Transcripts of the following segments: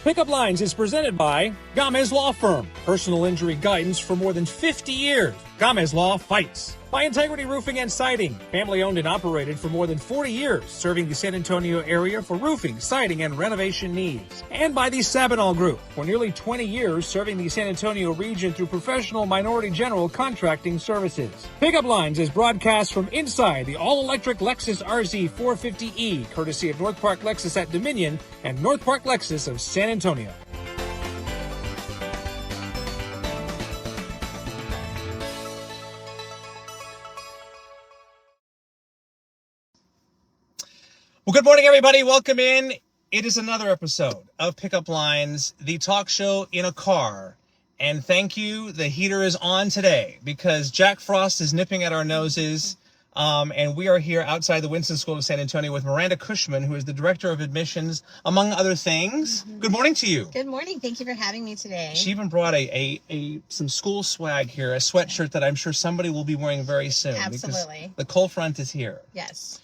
Pickup Lines is presented by Gamez Law Firm. Personal injury guidance for more than 50 years. Gamez Law fights. By Integrity Roofing and Siding. Family owned and operated for more than 40 years, serving the San Antonio area for roofing, siding, and renovation needs. And by the Sabinal Group. For nearly 20 years, serving the San Antonio region through professional minority general contracting services. Pickup Lines is broadcast from inside the all-electric Lexus RZ450e, courtesy of North Park Lexus at Dominion and North Park Lexus of San Antonio. Well, good morning, everybody. Welcome in. It is another episode of Pickup Lines, the talk show in a car. And thank you. The heater is on today because Jack Frost is nipping at our noses. And we are here outside the Winston School of San Antonio with Miranda Cushman, who is the director of admissions, among other things. Mm-hmm. Good morning to you. Good morning. Thank you for having me today. She even brought some school swag here, a sweatshirt that I'm sure somebody will be wearing very soon. Absolutely. The cold front is here. Yes.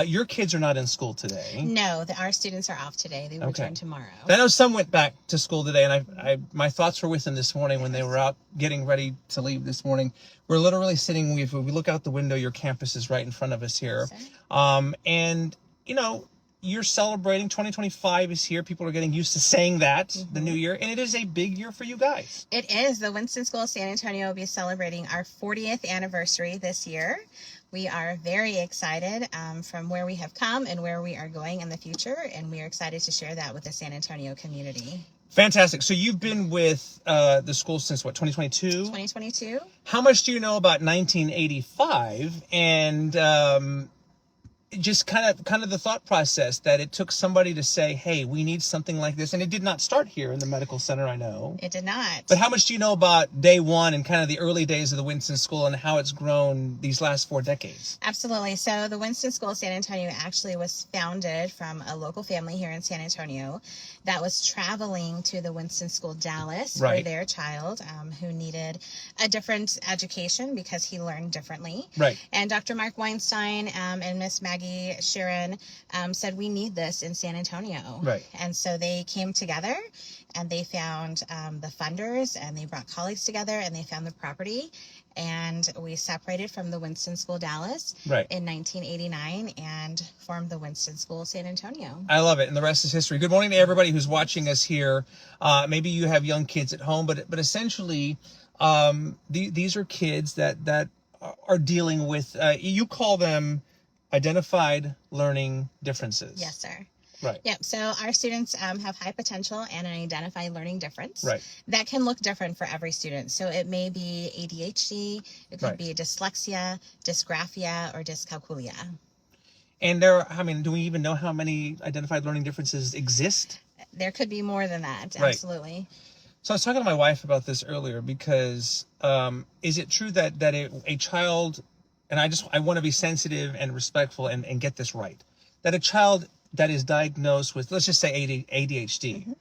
Your kids are not in school today. No, our students are off today. They return tomorrow. I know some went back to school today, and my thoughts were with them this morning when they were out getting ready to leave this morning. We're literally sitting, if we look out the window, your campus is right in front of us here. And, you know, you're celebrating, 2025 is here. People are getting used to saying that, the new year, and it is a big year for you guys. It is. The Winston School San Antonio will be celebrating our 40th anniversary this year. We are very excited from where we have come and where we are going in the future, and we are excited to share that with the San Antonio community. Fantastic. So you've been with the school since, what, 2022? 2022. How much do you know about 1985 and just kind of the thought process that it took somebody to say, hey, we need something like this? And it did not start here in the medical center, I know. It did not. But how much do you know about day one and kind of the early days of the Winston School and how it's grown these last 4 decades? Absolutely. So the Winston School San Antonio actually was founded from a local family here in San Antonio that was traveling to the Winston School Dallas for their child who needed a different education because he learned differently. Right. And Dr. Mark Weinstein and Miss Maggie Sharon said, we need this in San Antonio. Right. And so they came together and they found the funders and they brought colleagues together and they found the property. And we separated from the Winston School Dallas in 1989 and formed the Winston School San Antonio. I love it. And the rest is history. Good morning to everybody who's watching us here. Maybe you have young kids at home, but essentially these are kids that are dealing with, you call them identified learning differences. Yes, sir. Right. Yeah. So our students have high potential and an identified learning difference. Right. That can look different for every student. So it may be ADHD, it could be dyslexia, dysgraphia, or dyscalculia. And do we even know how many identified learning differences exist? There could be more than that. Right. Absolutely. So I was talking to my wife about this earlier because is it true that a child, and I want to be sensitive and respectful and get this right, that a child that is diagnosed with, let's just say ADHD,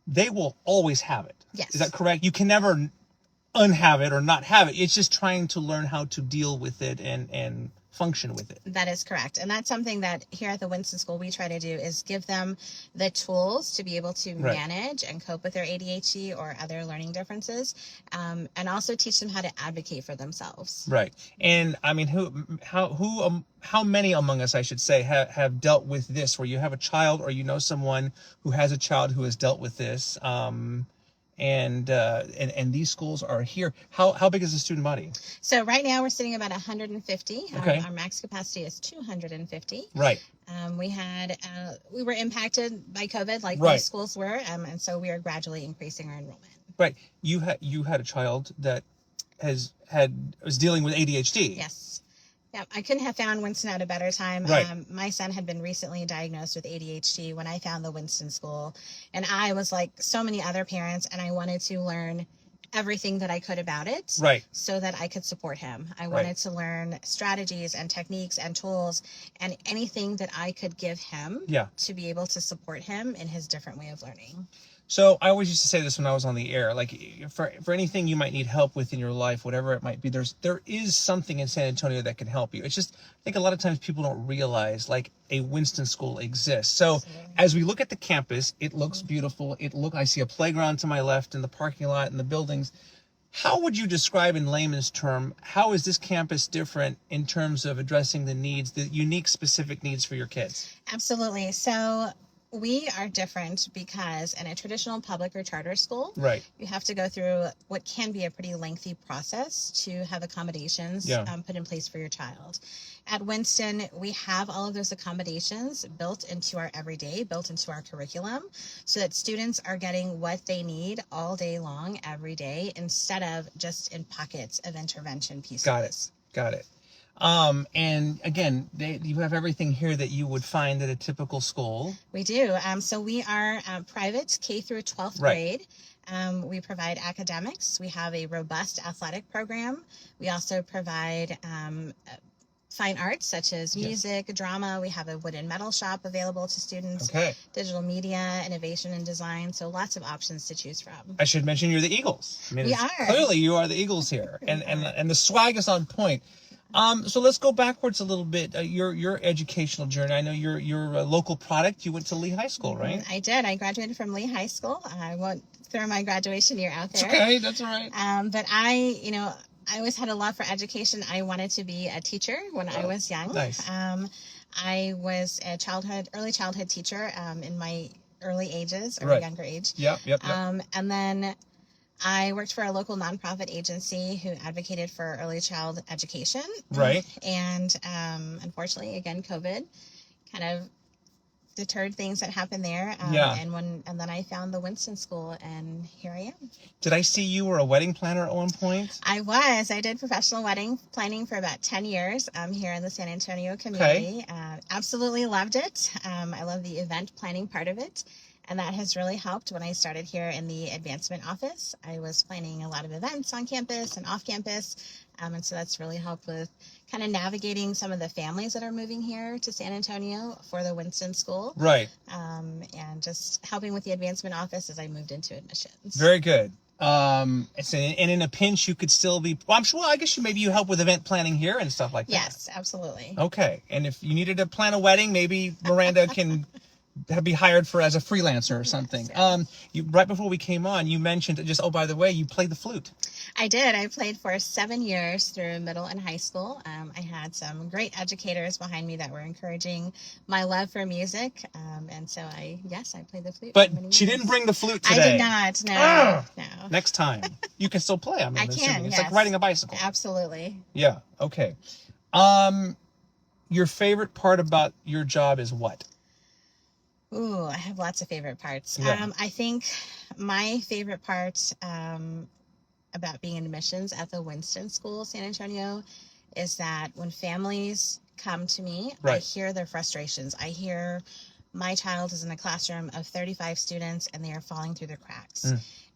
they will always have it. Yes. Is that correct? You can never unhave it or not have it. It's just trying to learn how to deal with it and function with it. That is correct. And that's something that here at the Winston School we try to do is give them the tools to be able to manage and cope with their ADHD or other learning differences, and also teach them how to advocate for themselves. Right. And I mean, how many among us, I should say, have dealt with this, where you have a child or you know someone who has a child who has dealt with this, and these schools are here. How big is the student body? So right now we're sitting about 150. Okay. Our max capacity is 250. Right. We were impacted by COVID, like most schools were, and so we are gradually increasing our enrollment. Right. You had a child that was dealing with ADHD. Yes. Yeah, I couldn't have found Winston at a better time. Right. My son had been recently diagnosed with ADHD when I found the Winston School. And I was like so many other parents, and I wanted to learn everything that I could about it so that I could support him. I wanted to learn strategies and techniques and tools and anything that I could give him to be able to support him in his different way of learning. So I always used to say this when I was on the air, like for anything you might need help with in your life, whatever it might be, there is something in San Antonio that can help you. It's just, I think a lot of times people don't realize, like, a Winston School exists. So as we look at the campus, it looks beautiful. I see a playground to my left and the parking lot and the buildings. How would you describe in layman's term, how is this campus different in terms of addressing the needs, the unique specific needs for your kids? Absolutely. So we are different because in a traditional public or charter school, you have to go through what can be a pretty lengthy process to have accommodations put in place for your child. At Winston, we have all of those accommodations built into our everyday, built into our curriculum, so that students are getting what they need all day long, every day, instead of just in pockets of intervention pieces. Got it. And again, you have everything here that you would find at a typical school. We do. So we are private K through 12th grade. We provide academics. We have a robust athletic program. We also provide fine arts such as music, drama. We have a wood and metal shop available to students. Digital media, innovation and design. So lots of options to choose from. I should mention you're the Eagles. I mean, we are. Clearly you are the Eagles here. And the swag is on point. So let's go backwards a little bit. Your educational journey. I know you're a local product. You went to Lee High School, right? I did. I graduated from Lee High School. I won't throw my graduation year out there. It's okay. That's all right. But I always had a love for education. I wanted to be a teacher when I was young. Nice. I was a early childhood teacher in my early ages or younger age. Yep. And then I worked for a local nonprofit agency who advocated for early child education. And unfortunately, again, COVID kind of deterred things that happened there. And then I found the Winston School, and here I am. Did I see you were a wedding planner at one point? I was. I did professional wedding planning for about 10 years here in the San Antonio community. Absolutely loved it. I love the event planning part of it. And that has really helped when I started here in the advancement office. I was planning a lot of events on campus and off campus. And so that's really helped with kind of navigating some of the families that are moving here to San Antonio for the Winston School. And just helping with the advancement office as I moved into admissions. Very good. And in a pinch, you could still be, well, I'm sure, I guess maybe you help with event planning here and stuff like that. Yes, absolutely. Okay. And if you needed to plan a wedding, maybe Miranda can be hired for as a freelancer or something. Right before we came on, you mentioned just, oh, by the way, you played the flute. I did. I played for 7 years through middle and high school. I had some great educators behind me that were encouraging my love for music. And so I played the flute. But she didn't bring the flute today. I did not. No. Next time. You can still play. I can. It's like riding a bicycle. Absolutely. Yeah. Okay. Your favorite part about your job is what? Ooh, I have lots of favorite parts. I think my favorite part about being in admissions at the Winston School San Antonio is that when families come to me, I hear their frustrations. I hear my child is in a classroom of 35 students and they are falling through the cracks.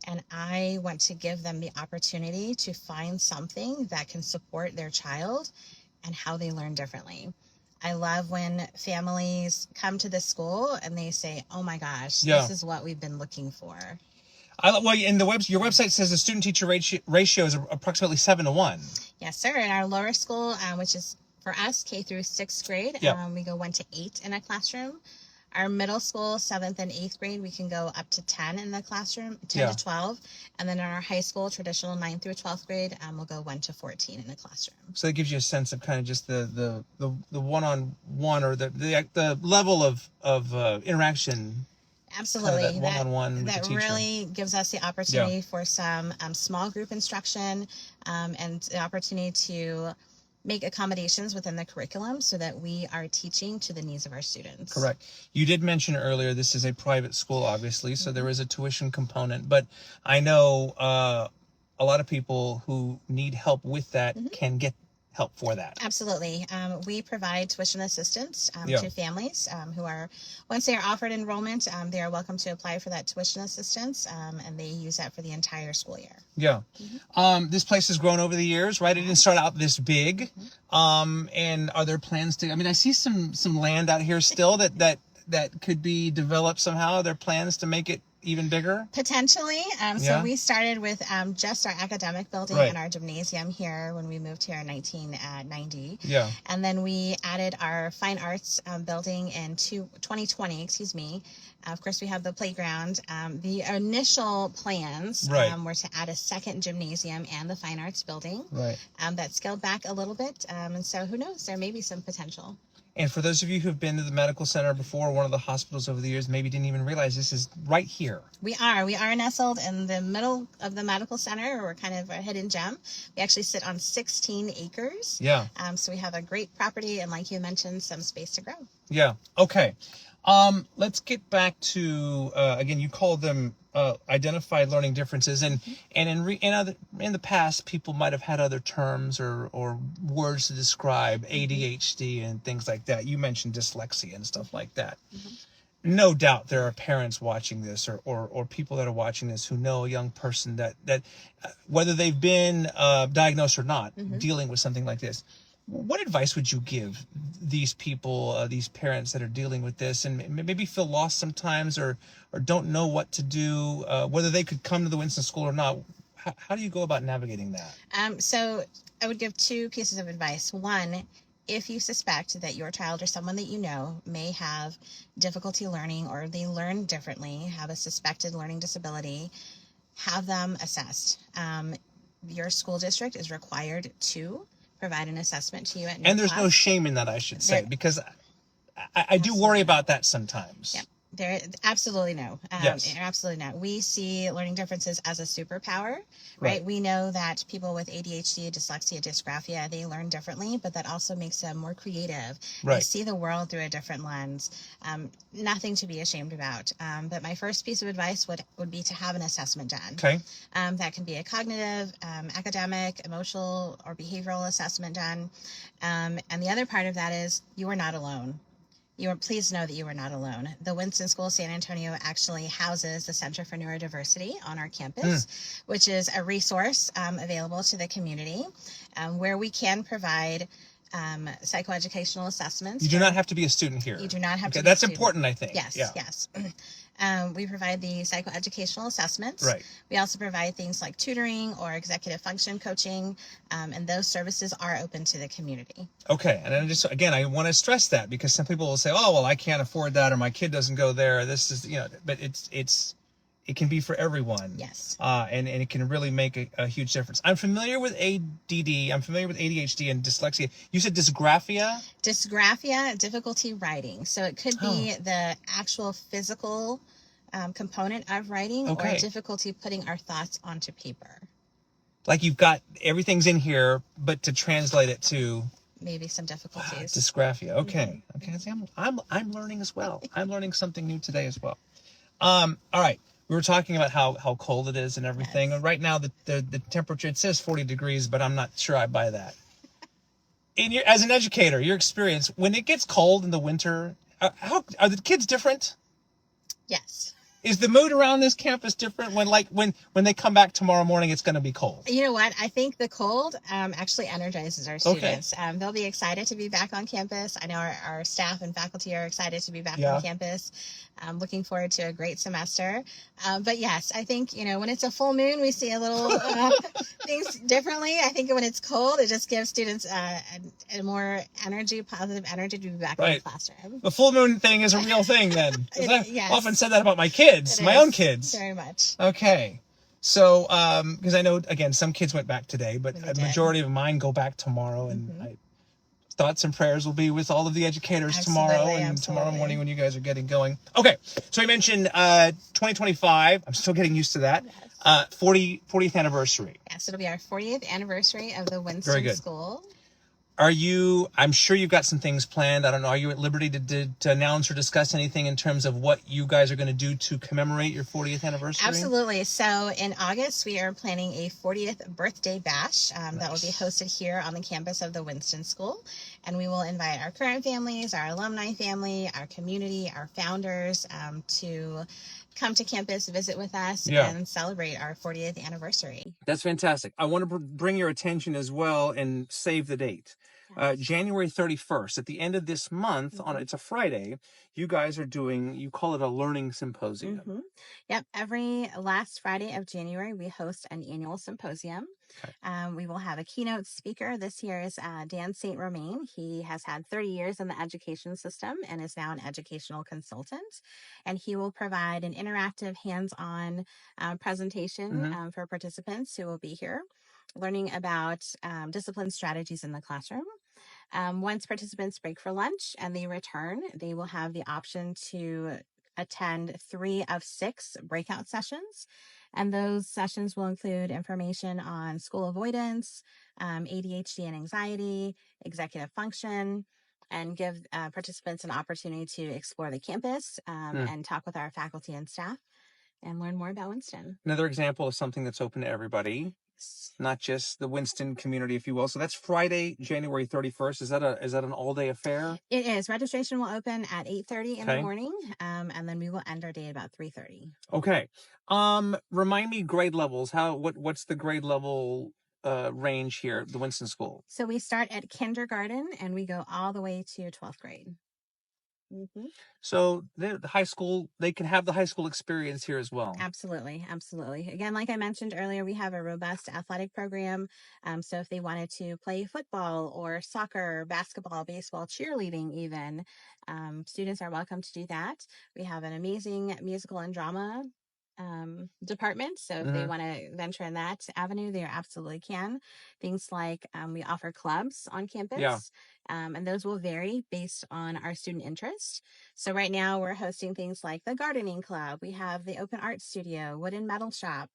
And I want to give them the opportunity to find something that can support their child and how they learn differently. I love when families come to the school and they say, oh my gosh, this is what we've been looking for. In your website says the student-teacher ratio is approximately 7-to-1. Yes, sir. In our lower school, which is for us, K through 6th grade, we go 1 to 8 in a classroom. Our middle school, 7th and 8th grade, we can go up to 10 in the classroom, 10 to 12. And then in our high school, traditional 9th through 12th grade, we'll go 1 to 14 in the classroom. So that gives you a sense of kind of just the one-on-one or the level of interaction. Absolutely. Kind of that one-on-one that really gives us the opportunity for some small group instruction and the opportunity to make accommodations within the curriculum so that we are teaching to the needs of our students. Correct. You did mention earlier this is a private school, obviously, so there is a tuition component, but I know a lot of people who need help with that can get help for that. Absolutely. We provide tuition assistance to families who are, once they are offered enrollment, they are welcome to apply for that tuition assistance, and they use that for the entire school year. Yeah. This place has grown over the years, right? It didn't start out this big. And are there plans to, I see some land out here still that could be developed somehow. Are there plans to make it even bigger? Potentially. So we started with just our academic building and our gymnasium here when we moved here in 1990. Yeah. And then we added our fine arts building in 2020, excuse me. Of course, we have the playground. The initial plans were to add a second gymnasium and the fine arts building. Right. That scaled back a little bit. And so who knows, there may be some potential. And for those of you who've been to the medical center before, one of the hospitals over the years, maybe didn't even realize this is right here. We are nestled in the middle of the medical center. We're kind of a hidden gem. We actually sit on 16 acres. Yeah. So we have a great property and, like you mentioned, some space to grow. Yeah. Okay. Let's get back to, again, you called them identified learning differences, and in the past, people might have had other terms or words to describe ADHD and things like that. You mentioned dyslexia and stuff like that. Mm-hmm. No doubt there are parents watching this or people that are watching this who know a young person that whether they've been diagnosed or not, dealing with something like this. What advice would you give these people, these parents that are dealing with this and maybe feel lost sometimes or don't know what to do, whether they could come to the Winston School or not? How do you go about navigating that? So I would give two pieces of advice. One, if you suspect that your child or someone that you know may have difficulty learning or they learn differently, have a suspected learning disability, have them assessed. Your school district is required to provide an assessment to you at and there's class. No shame in that, I should say, because I do worry about that sometimes. Yeah, there absolutely no. Yes. Absolutely not. We see learning differences as a superpower, right? We know that people with ADHD, dyslexia, dysgraphia, they learn differently, but that also makes them more creative. They see the world through a different lens. Nothing to be ashamed about. But my first piece of advice would be to have an assessment done. Okay. That can be a cognitive, academic, emotional, or behavioral assessment done. And the other part of that is you are not alone. Please know that you are not alone. The Winston School San Antonio actually houses the Center For Neurodiversity on our campus, which is a resource available to the community where we can provide psychoeducational assessments. You do not have to be a student here. You do not have to be That's a student. important, I think. Yes, yes. We provide the psychoeducational assessments. Right. We also provide things like tutoring or executive function coaching, and those services are open to the community. Okay, and I want to stress that because some people will say, "Oh, well, I can't afford that, or my kid doesn't go there." This is, but it can be for everyone. Yes. And it can really make a huge difference. I'm familiar with ADD. I'm familiar with ADHD and dyslexia. You said dysgraphia? Dysgraphia, difficulty writing. So it could be the actual physical component of writing or difficulty putting our thoughts onto paper. Like you've got everything's in here, but to translate it to maybe some difficulties. Dysgraphia. Okay. Okay. See, I'm learning as well. I'm learning something new today as well. All right. We were talking about how cold it is and everything. Yes. And right now the temperature, it says 40 degrees, but I'm not sure I buy that. As an educator, your experience, when it gets cold in the winter, how are the kids different? Yes. Is the mood around this campus different when they come back tomorrow morning, it's going to be cold? You know what? I think the cold actually energizes our students. Okay. They'll be excited to be back on campus. I know our staff and faculty are excited to be back on campus. I'm looking forward to a great semester. But yes, I think, when it's a full moon, we see a little things differently. I think when it's cold, it just gives students a more positive energy to be back in the classroom. The full moon thing is a real thing then. I often said that about my kids, my own kids. Very much. Okay. So, because I know, again, some kids went back today, but a majority of mine go back tomorrow. And thoughts and prayers will be with all of the educators tomorrow and tomorrow morning when you guys are getting going. Okay. So I mentioned 2025. I'm still getting used to that. Yes. 40th anniversary. Yes, it'll be our 40th anniversary of the Winston School. I'm sure you've got some things planned. I don't know. Are you at liberty to announce or discuss anything in terms of what you guys are going to do to commemorate your 40th anniversary? Absolutely. So in August, we are planning a 40th birthday bash that will be hosted here on the campus of the Winston School. And we will invite our current families, our alumni family, our community, our founders to come to campus, visit with us, and celebrate our 40th anniversary. That's fantastic. I want to bring your attention as well and save the date. January 31st, at the end of this month, it's a Friday, you guys are doing, you call it a learning symposium. Yep. Every last Friday of January, we host an annual symposium. We will have a keynote speaker. This year is Dan St. Romain. He has had 30 years in the education system and is now an educational consultant. And he will provide an interactive, hands-on presentation for participants who will be here, learning about discipline strategies in the classroom. Once participants break for lunch and they return, they will have the option to attend 3 of 6 breakout sessions. And those sessions will include information on school avoidance, ADHD and anxiety, executive function, and give participants an opportunity to explore the campus and talk with our faculty and staff and learn more about Winston. Another example of something that's open to everybody, not just the Winston community, if you will. So that's Friday, January 31st. Is that an all-day affair? It is. Registration will open at 8:30 in the morning, and then we will end our day at about 3:30. Okay. Remind me grade levels. What's the grade level range here at the Winston School? So we start at kindergarten and we go all the way to 12th grade. So the high school, they can have the high school experience here as well. Absolutely. Absolutely. Again, like I mentioned earlier, we have a robust athletic program. So if they wanted to play football or soccer, basketball, baseball, cheerleading, even, students are welcome to do that. We have an amazing musical and drama department. So if they want to venture in that avenue, they absolutely can. Things like we offer clubs on campus, and those will vary based on our student interest. So right now we're hosting things like the gardening club. We have the open art studio, wood and metal shop.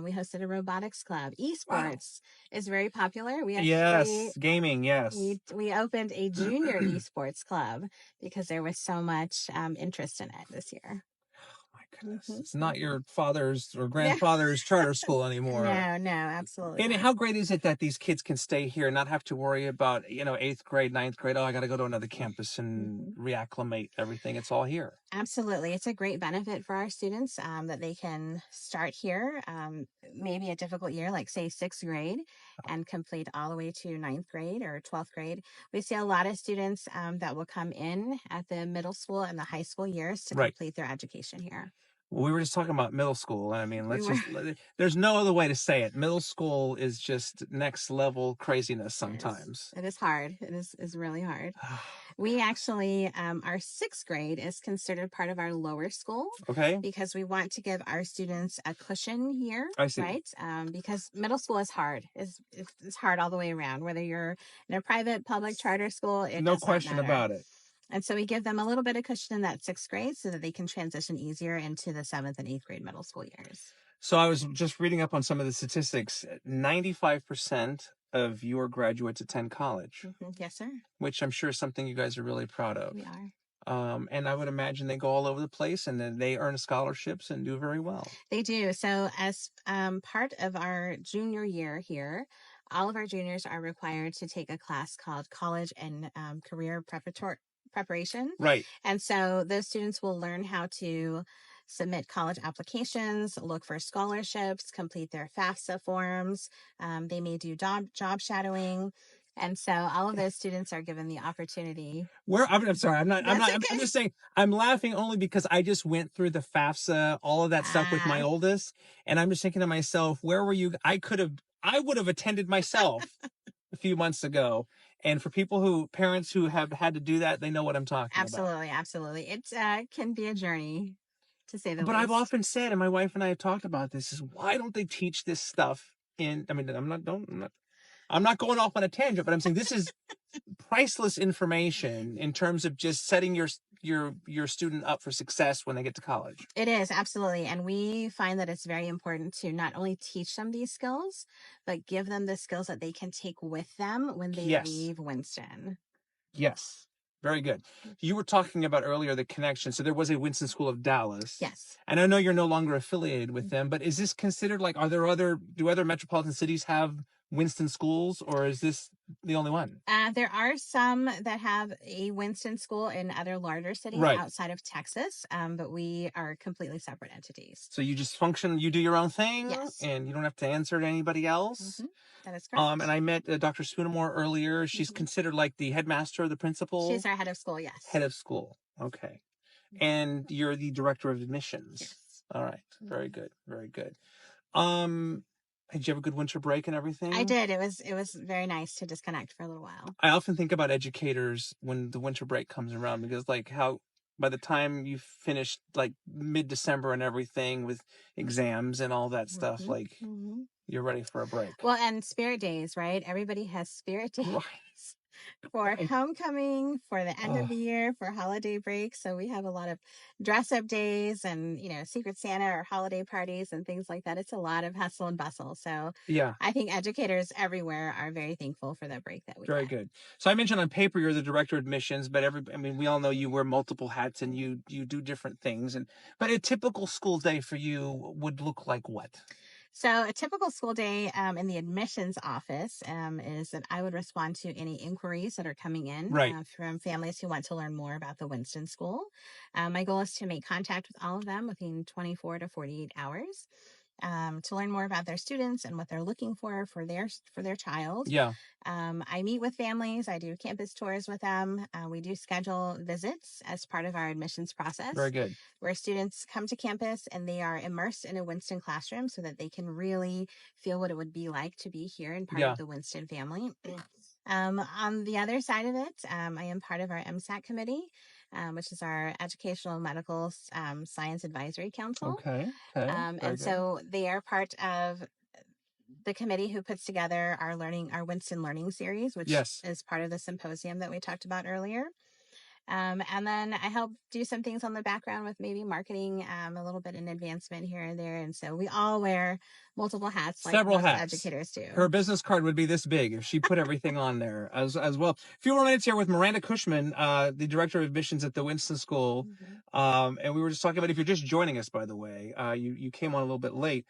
We hosted a robotics club. Esports is very popular. We actually, gaming. Yes, we opened a junior esports club because there was so much interest in it this year. Goodness. It's not your father's or grandfather's charter school anymore. No, absolutely. And how great is it that these kids can stay here and not have to worry about, 8th grade, 9th grade, I got to go to another campus and reacclimate everything. It's all here. Absolutely. It's a great benefit for our students that they can start here, maybe a difficult year, like say 6th grade, and complete all the way to 9th grade or 12th grade. We see a lot of students that will come in at the middle school and the high school years to complete their education here. Well, we were just talking about middle school. I mean, there's no other way to say it. Middle school is just next level craziness sometimes. It is hard. It is really hard. We actually, our 6th grade is considered part of our lower school. Okay. Because we want to give our students a cushion here. I see. Right? Because middle school is hard. It's hard all the way around, whether you're in a private, public, charter school. No question about it. And so we give them a little bit of cushion in that 6th grade so that they can transition easier into the 7th and 8th grade middle school years. So I was just reading up on some of the statistics. 95% of your graduates attend college. Yes, sir. Which I'm sure is something you guys are really proud of. We are. And I would imagine they go all over the place and then they earn scholarships and do very well. They do. So as part of our junior year here, all of our juniors are required to take a class called College and Career Preparation. Right. And so those students will learn how to submit college applications, look for scholarships, complete their FAFSA forms. They may do job shadowing. And so all of those students are given the opportunity. I'm sorry. I'm just saying, I'm laughing only because I just went through the FAFSA, all of that stuff with my oldest. And I'm just thinking to myself, where were you? I would have attended myself a few months ago. And for parents who have had to do that, they know what I'm talking about. Absolutely. It can be a journey, to say the least. But I've often said, and my wife and I have talked about this, is why don't they teach this stuff I'm not going off on a tangent, but I'm saying this is priceless information in terms of just setting your student up for success when they get to college. It is, absolutely. And we find that it's very important to not only teach them these skills, but give them the skills that they can take with them when they leave Winston. Yes. Very good. You were talking about earlier the connection. So there was a Winston School of Dallas. Yes. And I know you're no longer affiliated with them, but is this considered do other metropolitan cities have Winston schools, or is this the only one? There are some that have a Winston school in other larger cities outside of Texas, but we are completely separate entities. So you just function, you do your own thing, yes, and you don't have to answer to anybody else. That is correct. And I met Dr. Spoonamore earlier. She's considered like the headmaster or the principal. She's our head of school. Yes. Head of school. Okay. And you're the director of admissions. Yes. All right. Very good. Very good. Did you have a good winter break and everything? I did. It was very nice to disconnect for a little while. I often think about educators when the winter break comes around, because like how by the time you finish like mid-December and everything with exams and all that stuff, like you're ready for a break. Well, and spirit days, right? Everybody has spirit days. For homecoming, for the end of the year, for holiday breaks. So we have a lot of dress up days and, Secret Santa or holiday parties and things like that. It's a lot of hustle and bustle. So I think educators everywhere are very thankful for that break that we Very good. So I mentioned on paper you're the director of admissions, but we all know you wear multiple hats and you do different things. But a typical school day for you would look like what? So a typical school day in the admissions office is that I would respond to any inquiries that are coming in from families who want to learn more about the Winston School. My goal is to make contact with all of them within 24 to 48 hours. To learn more about their students and what they're looking for their child. I meet with families. I do campus tours with them. We do schedule visits as part of our admissions process. Very good. Where students come to campus and they are immersed in a Winston classroom so that they can really feel what it would be like to be here and part of the Winston family. On the other side of it, I am part of our MSAC committee, which is our Educational Medical Science Advisory Council. Okay. So they are part of the committee who puts together our Winston Learning Series, which is part of the symposium that we talked about earlier. And then I help do some things on the background with maybe marketing, a little bit in advancement here and there. And so we all wear multiple hats, like several most hats. Educators do. Her business card would be this big if she put everything on there as well. A few more minutes here with Miranda Cushman, the director of admissions at the Winston School. And we were just talking about, if you're just joining us, by the way, you came on a little bit late.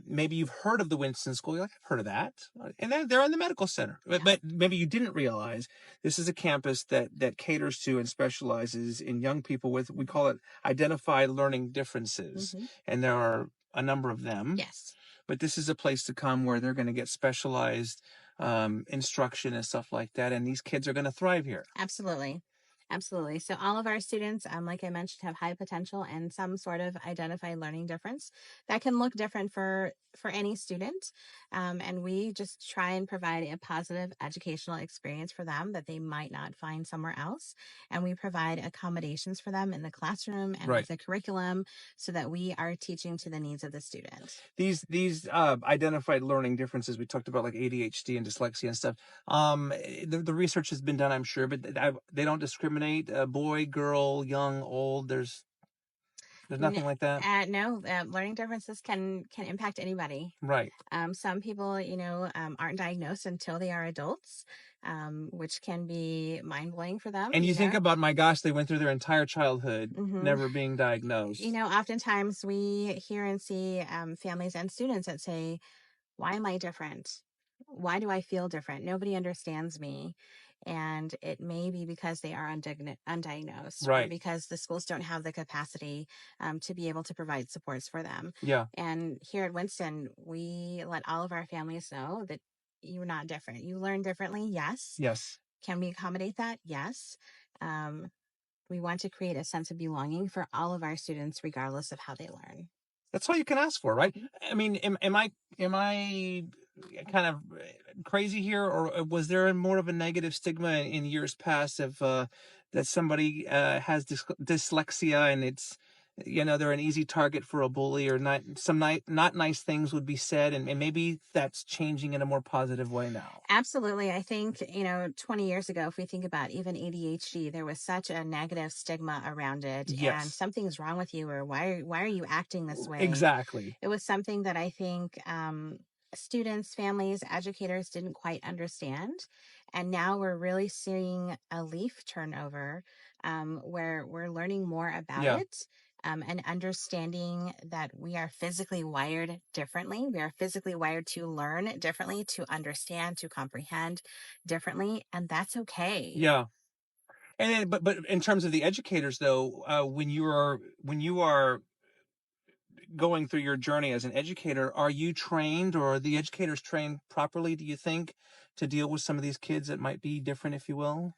Maybe you've heard of the Winston School. You're like, I've heard of that. And they're in the medical center. But maybe you didn't realize this is a campus that caters to and specializes in young people with, we call it identified learning differences. And there are a number of them. Yes. But this is a place to come where they're going to get specialized instruction and stuff like that. And these kids are going to thrive here. Absolutely. Absolutely. So all of our students, like I mentioned, have high potential and some sort of identified learning difference that can look different for any student. And we just try and provide a positive educational experience for them that they might not find somewhere else. And we provide accommodations for them in the classroom and with the curriculum so that we are teaching to the needs of the student. These identified learning differences, we talked about like ADHD and dyslexia and stuff. The research has been done, I'm sure, but they don't discriminate. Boy, girl, young, old. There's nothing like that. No, learning differences can impact anybody. Right. Some people, aren't diagnosed until they are adults, which can be mind blowing for them. And you think about, my gosh, they went through their entire childhood never being diagnosed. Oftentimes we hear and see families and students that say, "Why am I different? Why do I feel different? Nobody understands me." And it may be because they are undiagnosed, or because the schools don't have the capacity to be able to provide supports for them. And here at Winston, we let all of our families know that you're not different. You learn differently. Yes. Can we accommodate that? Yes. We want to create a sense of belonging for all of our students, regardless of how they learn. That's all you can ask for, right? I mean, am I kind of crazy here, or was there more of a negative stigma in years past of that somebody has dyslexia and it's, they're an easy target for a bully, or not nice things would be said, and maybe that's changing in a more positive way now? Absolutely. I think 20 years ago, if we think about even ADHD, there was such a negative stigma around it. And something's wrong with you, or why are you acting this way? Exactly. It was something that I think students, families, educators didn't quite understand. And now we're really seeing a leaf turnover where we're learning more about it. and understanding that we are physically wired differently. We are physically wired to learn differently, to understand, to comprehend differently, and that's okay. Yeah. And then, but in terms of the educators, though, when you are going through your journey as an educator, are you trained, or are the educators trained properly, do you think, to deal with some of these kids that might be different, if you will?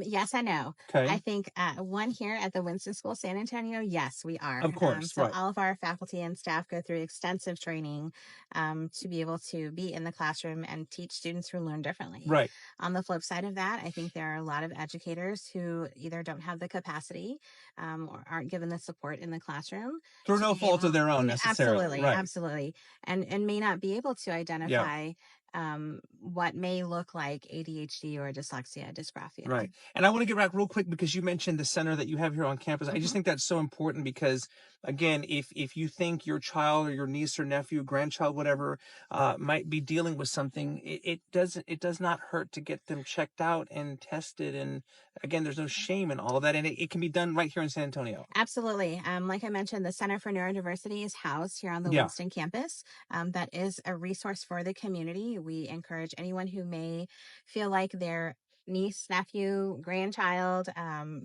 Yes and no. Okay. I think one here at the Winston School San Antonio, yes, we are. Of course, So right. all of our faculty and staff go through extensive training to be able to be in the classroom and teach students who learn differently. Right. On the flip side of that, I think there are a lot of educators who either don't have the capacity or aren't given the support in the classroom. Through no fault of their own, necessarily. Absolutely, Right. absolutely. And may not be able to identify what may look like ADHD or dyslexia, dysgraphia. Right. And I want to get back real quick because you mentioned the center that you have here on campus. I just think that's so important because, again, if you think your child or your niece or nephew, grandchild, whatever, might be dealing with something, it does not hurt to get them checked out and tested. And again, there's no shame in all of that. And it can be done right here in San Antonio. Absolutely. Like I mentioned, the Center for Neurodiversity is housed here on the Winston campus. That is a resource for the community. We encourage anyone who may feel like their niece, nephew, grandchild,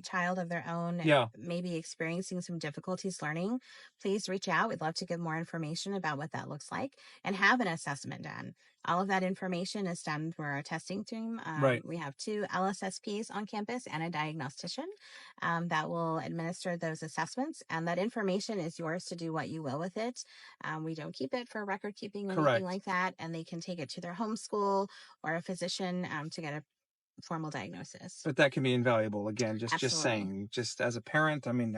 child of their own may be experiencing some difficulties learning, please reach out. We'd love to give more information about what that looks like and have an assessment done. All of that information is done through our testing team. Right. We have 2 LSSPs on campus and a diagnostician that will administer those assessments. And that information is yours to do what you will with it. We don't keep it for record keeping or anything like that. And they can take it to their home school or a physician to get a formal diagnosis. But that can be invaluable. Again, just Absolutely. saying, just as a parent, I mean,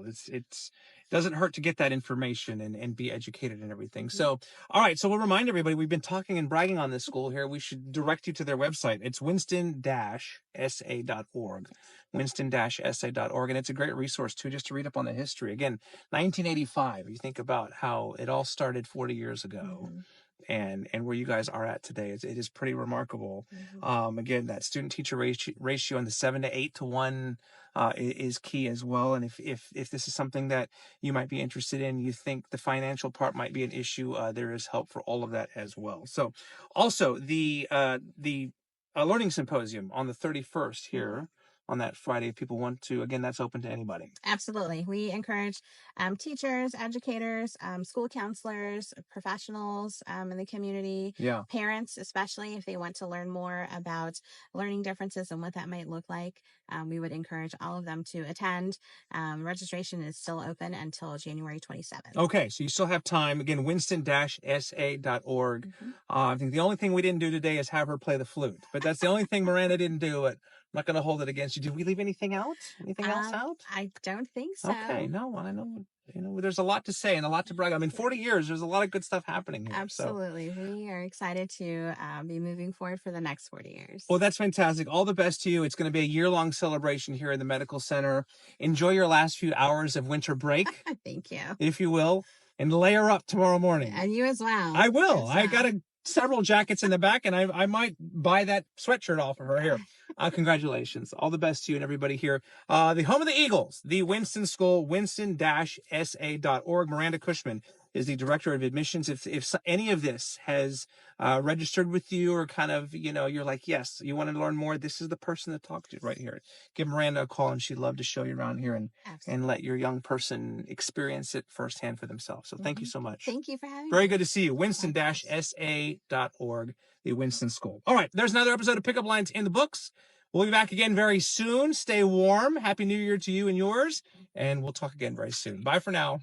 it's doesn't hurt to get that information and be educated and everything. So, all right. So we'll remind everybody, we've been talking and bragging on this school here. We should direct you to their website. It's winston-sa.org, winston-sa.org. And it's a great resource too, just to read up on the history. Again, 1985, you think about how it all started 40 years ago. And where you guys are at today. It is pretty remarkable. Again, that student-teacher ratio in the 7 to 8 to 1 is key as well. And if this is something that you might be interested in, you think the financial part might be an issue, there is help for all of that as well. So also the Learning Symposium on the 31st here, on that Friday, if people want to, again, that's open to anybody. Absolutely. We encourage teachers, educators, school counselors, professionals in the community, parents, especially if they want to learn more about learning differences and what that might look like. We would encourage all of them to attend. Registration is still open until January 27th. Okay, so you still have time. Again, winston-sa.org. I think the only thing we didn't do today is have her play the flute, but that's the only thing Miranda didn't do. I'm not going to hold it against you. Did we leave anything out? Anything else out? I don't think so. Okay, no, I know. There's a lot to say and a lot to brag. I mean, 40 years, there's a lot of good stuff happening here. Absolutely. So. We are excited to be moving forward for the next 40 years. Well, that's fantastic. All the best to you. It's going to be a year-long celebration here at the Medical Center. Enjoy your last few hours of winter break. Thank you. If you will. And layer up tomorrow morning. And you as well. I will. I got several jackets in the back, and I might buy that sweatshirt off of her here. Congratulations. All the best to you and everybody here. The home of the Eagles, the Winston School, winston-sa.org. Miranda Cushman is the director of admissions. If any of this has registered with you or kind of, you're like, yes, you want to learn more, this is the person to talk to right here. Give Miranda a call, and she'd love to show you around here and let your young person experience it firsthand for themselves. So thank you so much. Thank you for having me. Very good to see you. Winston-sa.org, the Winston School. All right, there's another episode of Pickup Lines in the books. We'll be back again very soon. Stay warm. Happy New Year to you and yours. And we'll talk again very soon. Bye for now.